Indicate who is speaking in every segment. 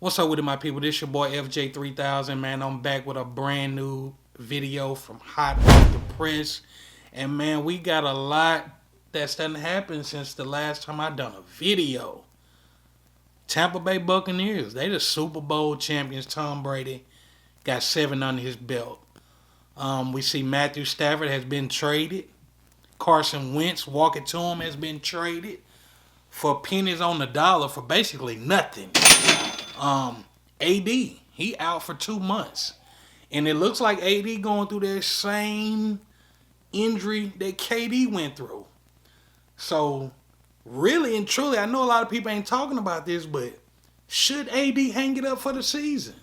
Speaker 1: What's up with it, my people? This your boy FJ3000, man. I'm back with a brand new video from hot off the press. And, man, we got a lot that's done happened since the last time I done a video. Tampa Bay Buccaneers, they the Super Bowl champions. Tom Brady got 7 under his belt. We see Matthew Stafford has been traded. Carson Wentz, walking to him, has been traded for pennies on the dollar for basically nothing. AD, he out for 2 months. And it looks like AD going through that same injury that KD went through. So, really and truly, I know a lot of people ain't talking about this, but should AD hang it up for the season?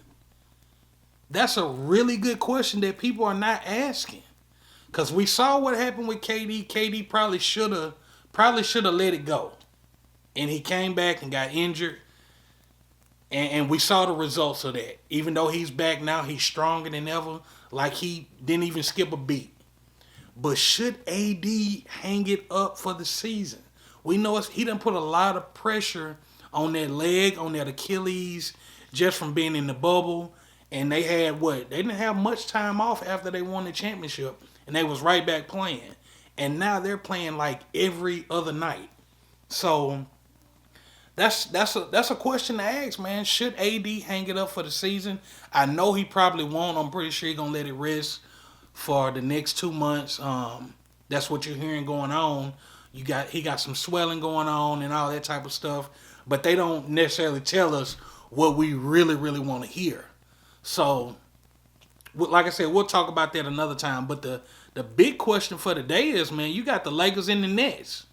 Speaker 1: That's a really good question that people are not asking. Because we saw what happened with KD. KD probably should have let it go. And he came back and got injured. And we saw the results of that. Even though he's back now, he's stronger than ever. Like he didn't even skip a beat. But should AD hang it up for the season? We know he done put a lot of pressure on that leg, on that Achilles, just from being in the bubble. And they had what? They didn't have much time off after they won the championship. And they was right back playing. And now they're playing like every other night. So that's a question to ask, man. Should AD hang it up for the season? I know he probably won't. I'm pretty sure he's gonna let it rest for the next 2 months. That's what you're hearing going on. He got some swelling going on and all that type of stuff, but they don't necessarily tell us what we really want to hear. So, like I said, we'll talk about that another time. But the big question for today is, man, you got the Lakers and the Nets.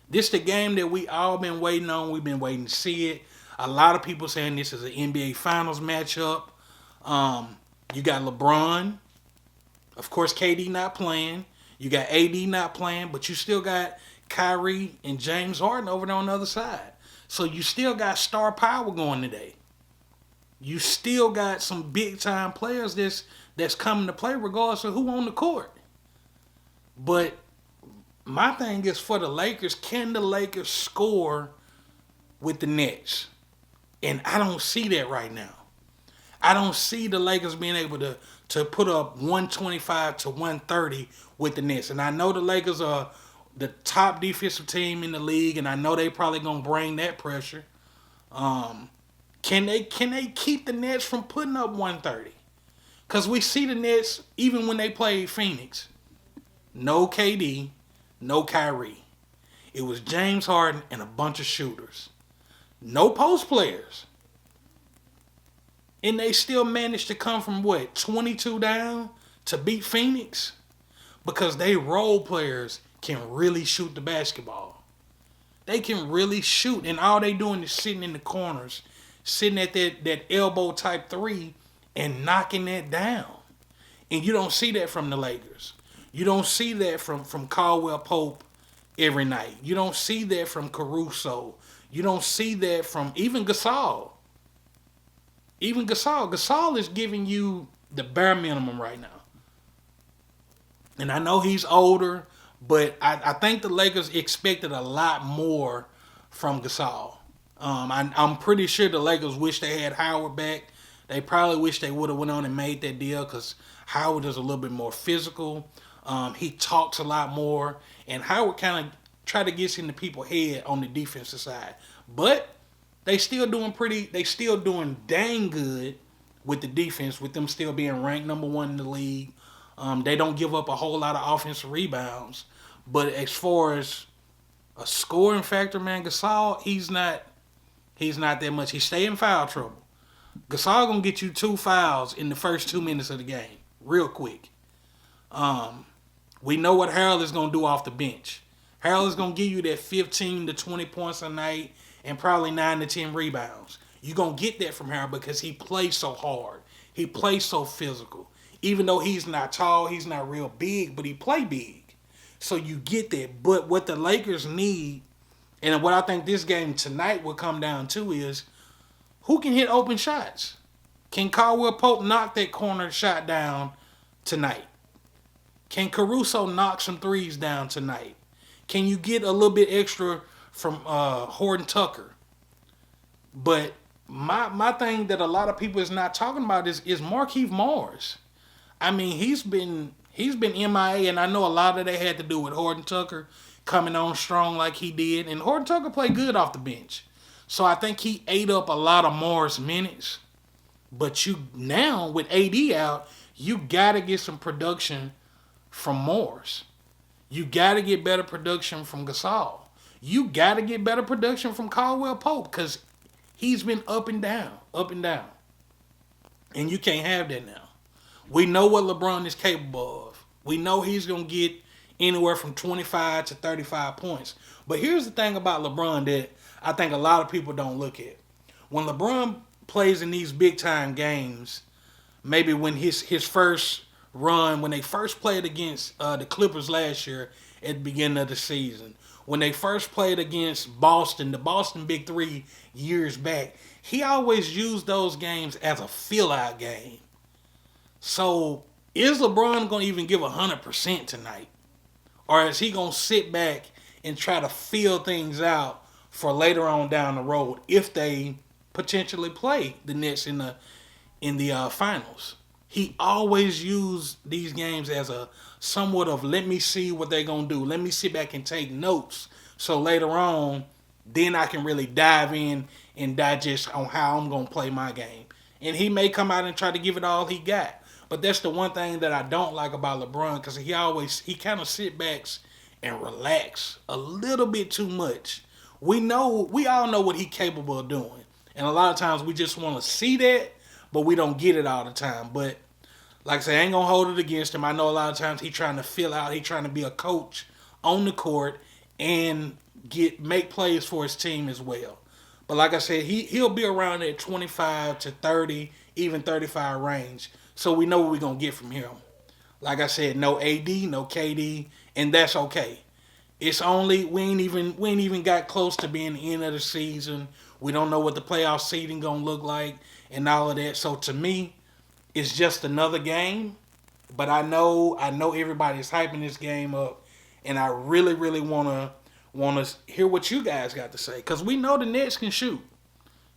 Speaker 1: This the game that we all been waiting on. We've been waiting to see it. A lot of people saying this is an NBA Finals matchup. You got LeBron. Of course, KD not playing. You got AD not playing, but you still got Kyrie and James Harden over there on the other side. So you still got star power going today. You still got some big-time players that's coming to play regardless of who on the court. But my thing is for the Lakers, can the Lakers score with the Nets? And I don't see that right now. I don't see the Lakers being able to put up 125 to 130 with the Nets. And I know the Lakers are the top defensive team in the league, and I know they probably going to bring that pressure. Can they keep the Nets from putting up 130? Because we see the Nets, even when they play Phoenix, no KD, no Kyrie. It was James Harden and a bunch of shooters. No post players. And they still managed to come from, 22 down to beat Phoenix? Because they role players can really shoot the basketball. They can really shoot. And all they doing is sitting in the corners, sitting at that elbow type 3 and knocking that down. And you don't see that from the Lakers. You don't see that from Caldwell Pope every night. You don't see that from Caruso. You don't see that from even Gasol. Gasol is giving you the bare minimum right now. And I know he's older, but I think the Lakers expected a lot more from Gasol. I'm pretty sure the Lakers wish they had Howard back. They probably wish they would have went on and made that deal because Howard is a little bit more physical. He talks a lot more, and Howard kind of tried to get into people's head on the defensive side. But they still doing dang good with the defense, with them still being ranked number 1 in the league. They don't give up a whole lot of offensive rebounds. But as far as a scoring factor, man, Gasol, he's not that much. He stay in foul trouble. Gasol gonna get you 2 fouls in the first 2 minutes of the game, real quick. We know what Harold is going to do off the bench. Harold is going to give you that 15 to 20 points a night and probably 9 to 10 rebounds. You're going to get that from Harold because he plays so hard. He plays so physical. Even though he's not tall, he's not real big, but he play big. So you get that. But what the Lakers need, and what I think this game tonight will come down to is, who can hit open shots? Can Caldwell Pope knock that corner shot down tonight? Can Caruso knock some threes down tonight? Can you get a little bit extra from Horton Tucker? But my thing that a lot of people is not talking about is Markieff Morris. I mean, he's been MIA, and I know a lot of that had to do with Horton Tucker coming on strong like he did, and Horton Tucker played good off the bench. So I think he ate up a lot of Morris minutes. But you now with AD out, you gotta get some production from Morris. You gotta get better production from Gasol. You gotta get better production from Caldwell Pope because he's been up and down, up and down. And you can't have that now. We know what LeBron is capable of. We know he's going to get anywhere from 25 to 35 points. But here's the thing about LeBron that I think a lot of people don't look at. When LeBron plays in these big time games, maybe when his first run, when they first played against the Clippers last year at the beginning of the season, when they first played against Boston, the Boston Big Three years back, he always used those games as a fill-out game. So is LeBron going to even give 100% tonight? Or is he going to sit back and try to feel things out for later on down the road if they potentially play the Nets in the finals? He always used these games as a somewhat of let me see what they're going to do. Let me sit back and take notes so later on then I can really dive in and digest on how I'm going to play my game. And he may come out and try to give it all he got. But that's the one thing that I don't like about LeBron because he kind of sit backs and relax a little bit too much. We all know what he's capable of doing. And a lot of times we just want to see that, but we don't get it all the time. But like I say, I ain't going to hold it against him. I know a lot of times he's trying to fill out. He's trying to be a coach on the court and make plays for his team as well. But like I said, he'll be around that 25 to 30, even 35 range. So we know what we're going to get from him. Like I said, no AD, no KD, and that's okay. It's only, we ain't even got close to being the end of the season. We don't know what the playoff seeding going to look like and all of that. So to me, it's just another game. But I know everybody's hyping this game up, and I really, really want to hear what you guys got to say. Because we know the Nets can shoot.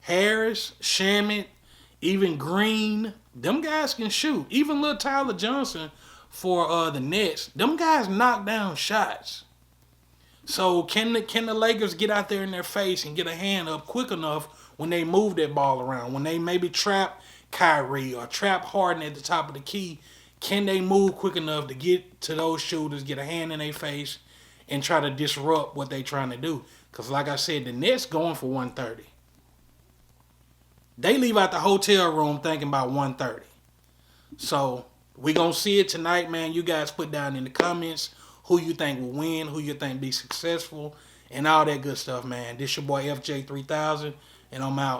Speaker 1: Harris, Shamet, even Green, them guys can shoot. Even little Tyler Johnson for the Nets, them guys knock down shots. So can the Lakers get out there in their face and get a hand up quick enough when they move that ball around? When they maybe trap Kyrie or trap Harden at the top of the key, can they move quick enough to get to those shooters, get a hand in their face, and try to disrupt what they're trying to do? Because like I said, the Nets going for 130. They leave out the hotel room thinking about 130. So we going to see it tonight, man. You guys put down in the comments who you think will win, who you think be successful, and all that good stuff, man. This your boy FJ3000, and I'm out.